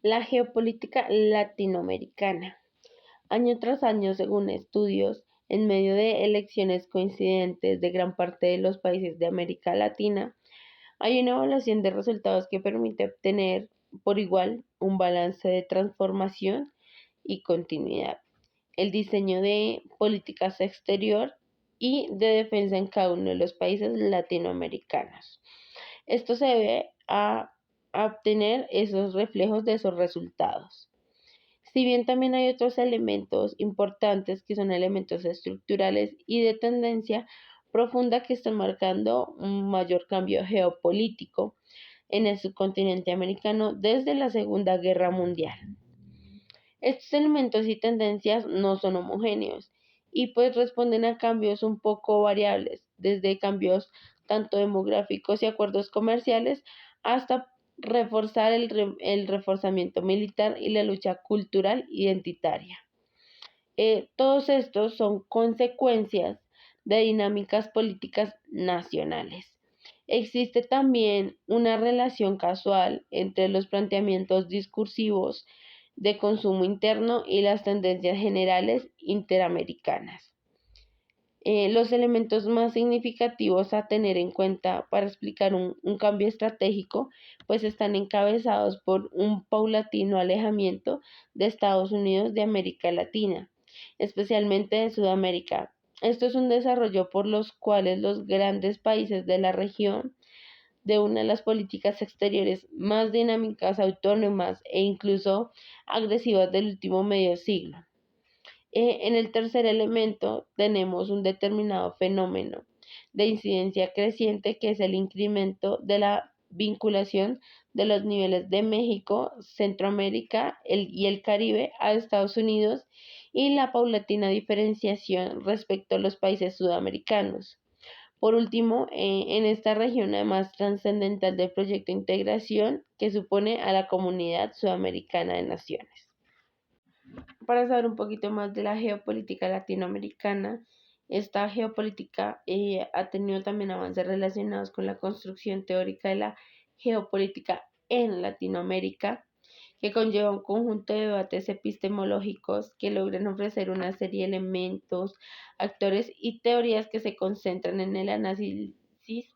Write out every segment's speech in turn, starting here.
La geopolítica latinoamericana. Año tras año, según estudios, en medio de elecciones coincidentes de gran parte de los países de América Latina, hay una evaluación de resultados que permite obtener por igual un balance de transformación y continuidad, el diseño de políticas exterior y de defensa en cada uno de los países latinoamericanos. Esto se debe a obtener esos reflejos de esos resultados. Si bien también hay otros elementos importantes que son elementos estructurales y de tendencia profunda que están marcando un mayor cambio geopolítico en el subcontinente americano desde la Segunda Guerra Mundial. Estos elementos y tendencias no son homogéneos y pues responden a cambios un poco variables, desde cambios tanto demográficos y acuerdos comerciales hasta reforzar el reforzamiento militar y la lucha cultural identitaria. Todos estos son consecuencias de dinámicas políticas nacionales. Existe también una relación casual entre los planteamientos discursivos de consumo interno y las tendencias generales interamericanas. Los elementos más significativos a tener en cuenta para explicar un cambio estratégico, pues están encabezados por un paulatino alejamiento de Estados Unidos de América Latina, especialmente de Sudamérica. Esto es un desarrollo por los cuales los grandes países de la región de una de las políticas exteriores más dinámicas, autónomas e incluso agresivas del último medio siglo. En el tercer elemento tenemos un determinado fenómeno de incidencia creciente que es el incremento de la vinculación de los niveles de México, Centroamérica y el Caribe a Estados Unidos y la paulatina diferenciación respecto a los países sudamericanos. Por último, en esta región, además trascendental del proyecto de integración que supone a la Comunidad Sudamericana de Naciones. Para saber un poquito más de la geopolítica latinoamericana, esta geopolítica ha tenido también avances relacionados con la construcción teórica de la geopolítica en Latinoamérica, que conlleva un conjunto de debates epistemológicos que logran ofrecer una serie de elementos, actores y teorías que se concentran en el análisis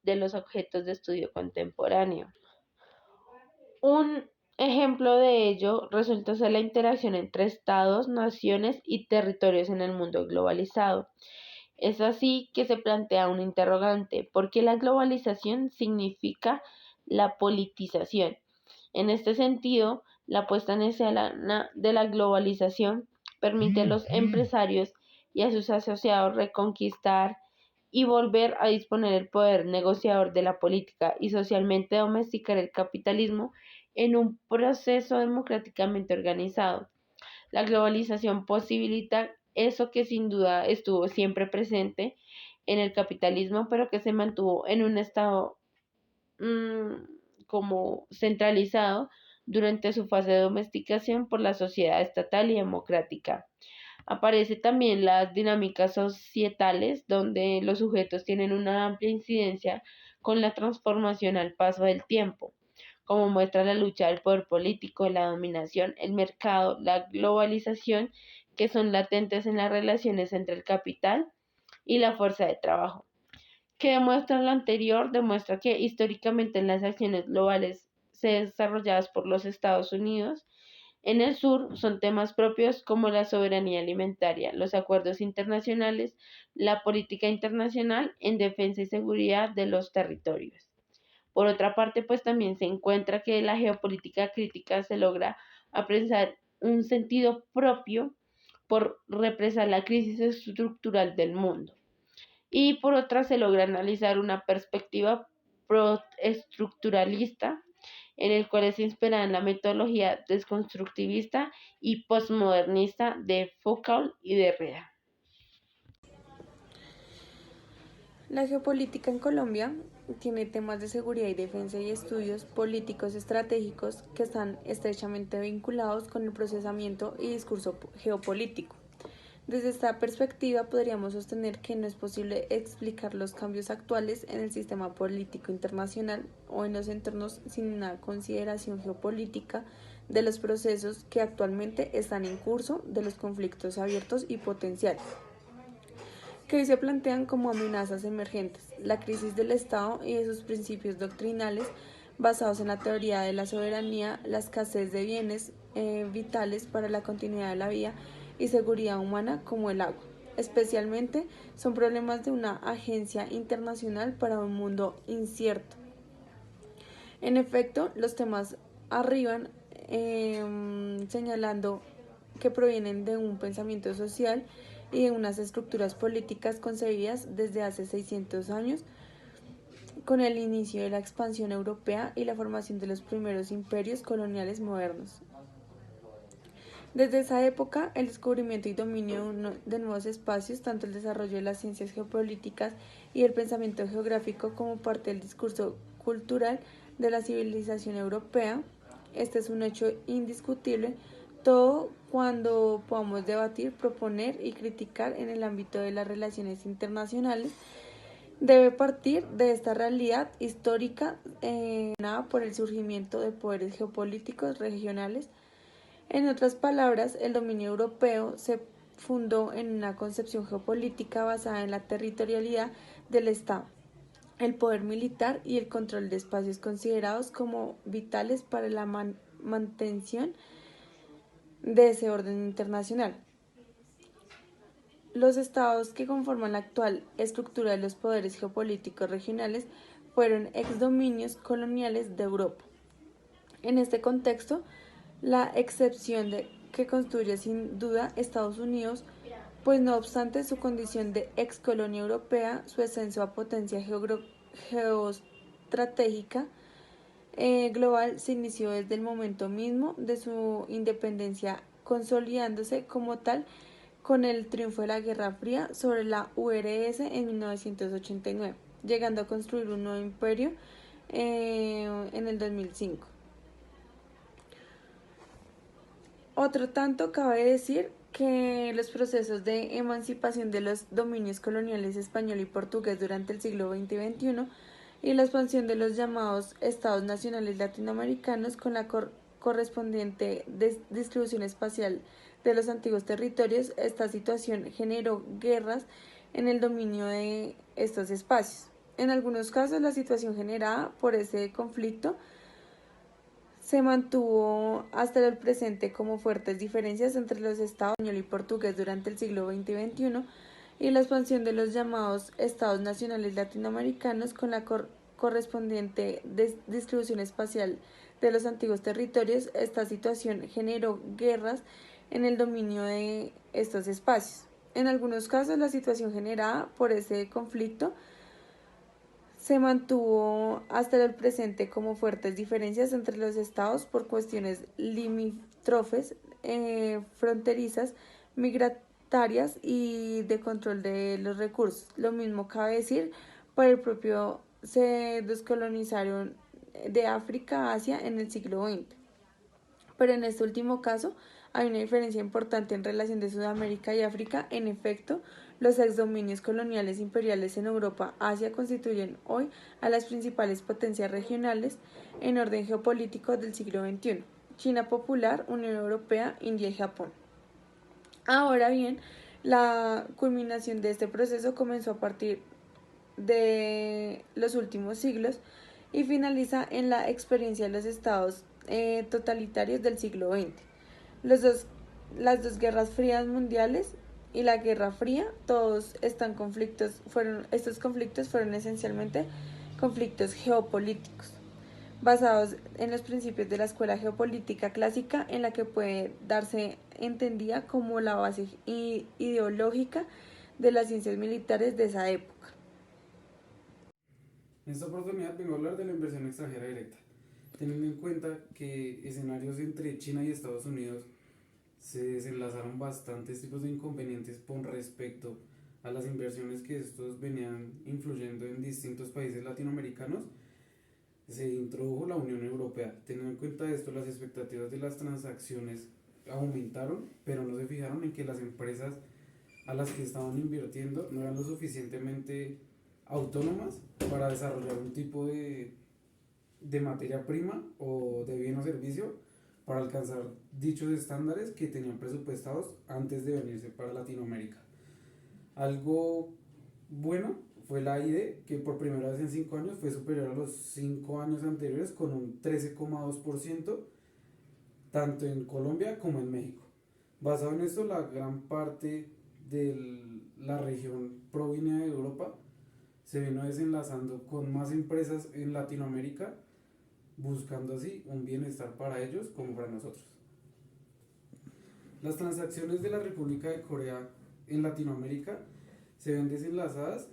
de los objetos de estudio contemporáneo. Un ejemplo de ello resulta ser la interacción entre estados, naciones y territorios en el mundo globalizado. Es así que se plantea un interrogante: ¿por qué la globalización significa la politización? En este sentido, la puesta en escena de la globalización permite a los empresarios y a sus asociados reconquistar y volver a disponer el poder negociador de la política y socialmente domesticar el capitalismo en un proceso democráticamente organizado. La globalización posibilita eso que sin duda estuvo siempre presente en el capitalismo, pero que se mantuvo en un estado como centralizado durante su fase de domesticación por la sociedad estatal y democrática. Aparece también las dinámicas societales, donde los sujetos tienen una amplia incidencia con la transformación al paso del tiempo, como muestra la lucha del poder político, la dominación, el mercado, la globalización, que son latentes en las relaciones entre el capital y la fuerza de trabajo. Que demuestra lo anterior, demuestra que históricamente las acciones globales desarrolladas por los Estados Unidos en el sur son temas propios como la soberanía alimentaria, los acuerdos internacionales, la política internacional en defensa y seguridad de los territorios. Por otra parte, pues también se encuentra que la geopolítica crítica se logra apresar un sentido propio por represar la crisis estructural del mundo. Y por otra se logra analizar una perspectiva estructuralista en el cual se inspira en la metodología desconstructivista y postmodernista de Foucault y Derrida. La geopolítica en Colombia tiene temas de seguridad y defensa y estudios políticos estratégicos que están estrechamente vinculados con el procesamiento y discurso geopolítico. Desde esta perspectiva podríamos sostener que no es posible explicar los cambios actuales en el sistema político internacional o en los entornos sin una consideración geopolítica de los procesos que actualmente están en curso, de los conflictos abiertos y potenciales, que hoy se plantean como amenazas emergentes, la crisis del Estado y de sus principios doctrinales basados en la teoría de la soberanía, la escasez de bienes vitales para la continuidad de la vida y seguridad humana como el agua. Especialmente son problemas de una agencia internacional para un mundo incierto. En efecto, los temas arriban señalando que provienen de un pensamiento social y de unas estructuras políticas concebidas desde hace 600 años con el inicio de la expansión europea y la formación de los primeros imperios coloniales modernos. Desde esa época, el descubrimiento y dominio de nuevos espacios, tanto el desarrollo de las ciencias geopolíticas y el pensamiento geográfico como parte del discurso cultural de la civilización europea, este es un hecho indiscutible, todo cuando podamos debatir, proponer y criticar en el ámbito de las relaciones internacionales, debe partir de esta realidad histórica por el surgimiento de poderes geopolíticos regionales. En otras palabras, el dominio europeo se fundó en una concepción geopolítica basada en la territorialidad del Estado, el poder militar y el control de espacios considerados como vitales para la mantención de ese orden internacional. Los estados que conforman la actual estructura de los poderes geopolíticos regionales fueron exdominios coloniales de Europa. En este contexto, la excepción que construye sin duda Estados Unidos, pues no obstante su condición de excolonia europea, su ascenso a potencia geoestratégica global se inició desde el momento mismo de su independencia, consolidándose como tal con el triunfo de la Guerra Fría sobre la URSS en 1989, llegando a construir un nuevo imperio en el 2005. Otro tanto cabe decir que los procesos de emancipación de los dominios coloniales español y portugués durante el siglo XX y XXI y la expansión de los llamados estados nacionales latinoamericanos con la correspondiente distribución espacial de los antiguos territorios, esta situación generó guerras en el dominio de estos espacios. En algunos casos, la situación generada por ese conflicto se mantuvo hasta el presente como fuertes diferencias entre los estados español y portugués durante el siglo XX y XXI y la expansión de los llamados estados nacionales latinoamericanos con la correspondiente distribución espacial de los antiguos territorios. Esta situación generó guerras en el dominio de estos espacios. En algunos casos, la situación generada por ese conflicto se mantuvo hasta el presente como fuertes diferencias entre los estados por cuestiones limítrofes, fronterizas, migratarias y de control de los recursos. Lo mismo cabe decir por el propio se descolonizaron de África a Asia en el siglo XX. Pero en este último caso hay una diferencia importante en relación de Sudamérica y África. En efecto, los exdominios coloniales imperiales en Europa y Asia constituyen hoy a las principales potencias regionales en orden geopolítico del siglo XXI: China Popular, Unión Europea, India y Japón. Ahora bien, la culminación de este proceso comenzó a partir de los últimos siglos y finaliza en la experiencia de los estados totalitarios del siglo XX. Las dos guerras frías mundiales y la Guerra Fría, estos conflictos fueron esencialmente conflictos geopolíticos, basados en los principios de la escuela geopolítica clásica, en la que puede darse entendida como la base ideológica de las ciencias militares de esa época. En esta oportunidad vengo a hablar de la inversión extranjera directa, teniendo en cuenta que escenarios entre China y Estados Unidos se desenlazaron bastantes tipos de inconvenientes con respecto a las inversiones que estos venían influyendo en distintos países latinoamericanos. Se introdujo la Unión Europea. Teniendo en cuenta esto, las expectativas de las transacciones aumentaron, pero no se fijaron en que las empresas a las que estaban invirtiendo no eran lo suficientemente autónomas para desarrollar un tipo de materia prima o de bien o servicio para alcanzar dichos estándares que tenían presupuestados antes de venirse para Latinoamérica. Algo bueno fue la ID, que por primera vez en 5 años fue superior a los 5 años anteriores con un 13,2%, tanto en Colombia como en México. Basado en esto, la gran parte de la región proviene de Europa se vino desenlazando con más empresas en Latinoamérica, buscando así un bienestar para ellos como para nosotros. Las transacciones de la República de Corea en Latinoamérica se ven desenlazadas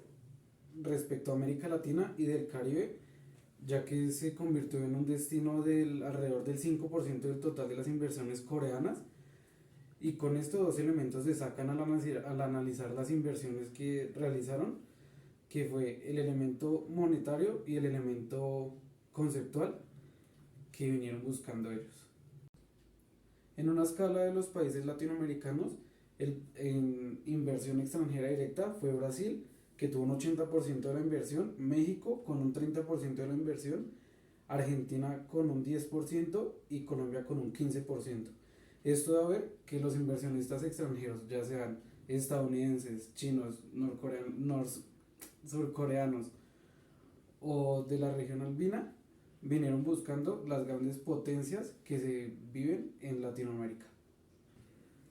respecto a América Latina y del Caribe, ya que se convirtió en un destino del alrededor del 5% del total de las inversiones coreanas. Y con estos dos elementos se sacan al analizar las inversiones que realizaron, que fue el elemento monetario y el elemento conceptual que vinieron buscando ellos. En una escala de los países latinoamericanos, en inversión extranjera directa fue Brasil, que tuvo un 80% de la inversión, México con un 30% de la inversión, Argentina con un 10% y Colombia con un 15%. Esto da a ver que los inversionistas extranjeros, ya sean estadounidenses, chinos, surcoreanos o de la región albina, vinieron buscando las grandes potencias que se viven en Latinoamérica.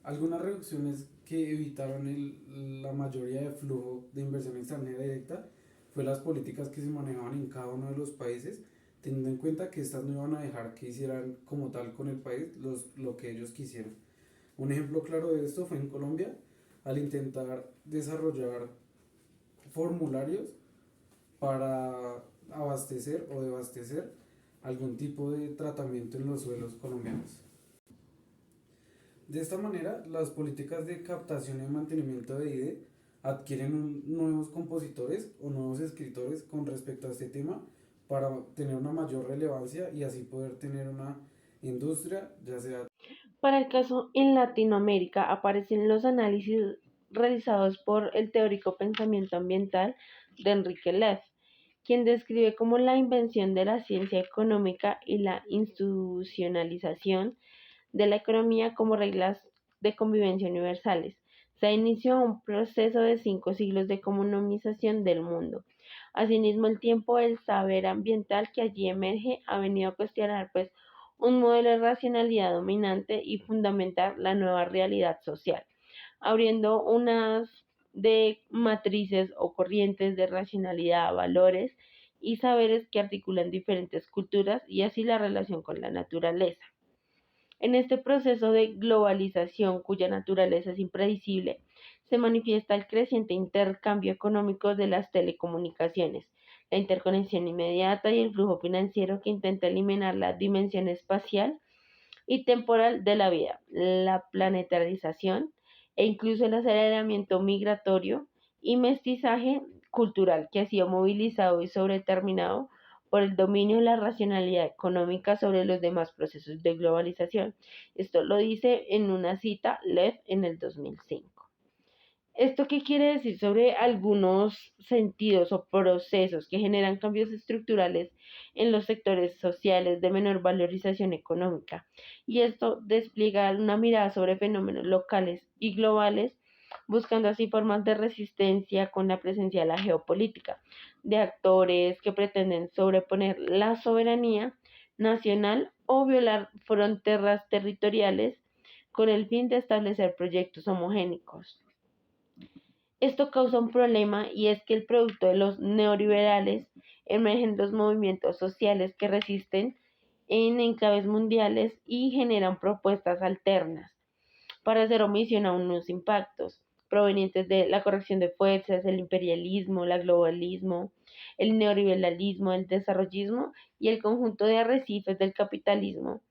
Algunas reducciones que evitaron la mayoría de flujo de inversión extranjera directa fue las políticas que se manejaban en cada uno de los países, teniendo en cuenta que estas no iban a dejar que hicieran como tal con el país lo que ellos quisieran. Un ejemplo claro de esto fue en Colombia, al intentar desarrollar formularios para abastecer o debastecer algún tipo de tratamiento en los suelos colombianos. De esta manera, las políticas de captación y mantenimiento de IDE adquieren nuevos compositores o nuevos escritores con respecto a este tema para tener una mayor relevancia y así poder tener una industria, ya sea. Para el caso en Latinoamérica aparecen los análisis realizados por el teórico pensamiento ambiental de Enrique Leff, quien describe como la invención de la ciencia económica y la institucionalización de la economía como reglas de convivencia universales. Se inició un proceso de 5 siglos de economización del mundo. Asimismo, el tiempo del saber ambiental que allí emerge ha venido a cuestionar pues un modelo de racionalidad dominante y fundamentar la nueva realidad social, abriendo unas de matrices o corrientes de racionalidad, valores y saberes que articulan diferentes culturas y así la relación con la naturaleza. En este proceso de globalización, cuya naturaleza es impredecible, se manifiesta el creciente intercambio económico de las telecomunicaciones, la interconexión inmediata y el flujo financiero que intenta eliminar la dimensión espacial y temporal de la vida, la planetarización e incluso el aceleramiento migratorio y mestizaje cultural que ha sido movilizado y sobreterminado por el dominio de la racionalidad económica sobre los demás procesos de globalización. Esto lo dice en una cita Lev en el 2005. ¿Esto qué quiere decir sobre algunos sentidos o procesos que generan cambios estructurales en los sectores sociales de menor valorización económica? Y esto despliega una mirada sobre fenómenos locales y globales, buscando así formas de resistencia con la presencia de la geopolítica, de actores que pretenden sobreponer la soberanía nacional o violar fronteras territoriales con el fin de establecer proyectos homogéneos. Esto causa un problema y es que el producto de los neoliberales emergen los movimientos sociales que resisten en enclaves mundiales y generan propuestas alternas para hacer omisión a unos impactos provenientes de la corrección de fuerzas, el imperialismo, el globalismo, el neoliberalismo, el desarrollismo y el conjunto de arrecifes del capitalismo,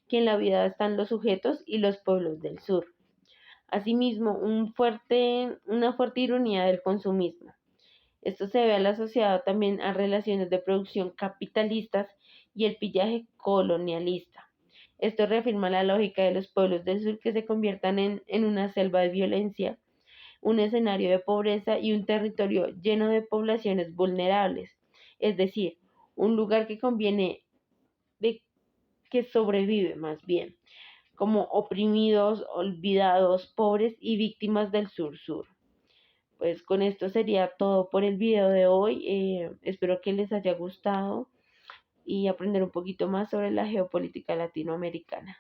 que en la vida están los sujetos y los pueblos del sur. Asimismo, una fuerte ironía del consumismo. Esto se ve asociado también a relaciones de producción capitalistas y el pillaje colonialista. Esto reafirma la lógica de los pueblos del sur que se conviertan en una selva de violencia un escenario de pobreza y un territorio lleno de poblaciones vulnerables, es decir, un lugar que conviene de que sobrevive más bien, como oprimidos, olvidados, pobres y víctimas del sur-sur. Pues con esto sería todo por el video de hoy. Espero que les haya gustado y aprender un poquito más sobre la geopolítica latinoamericana.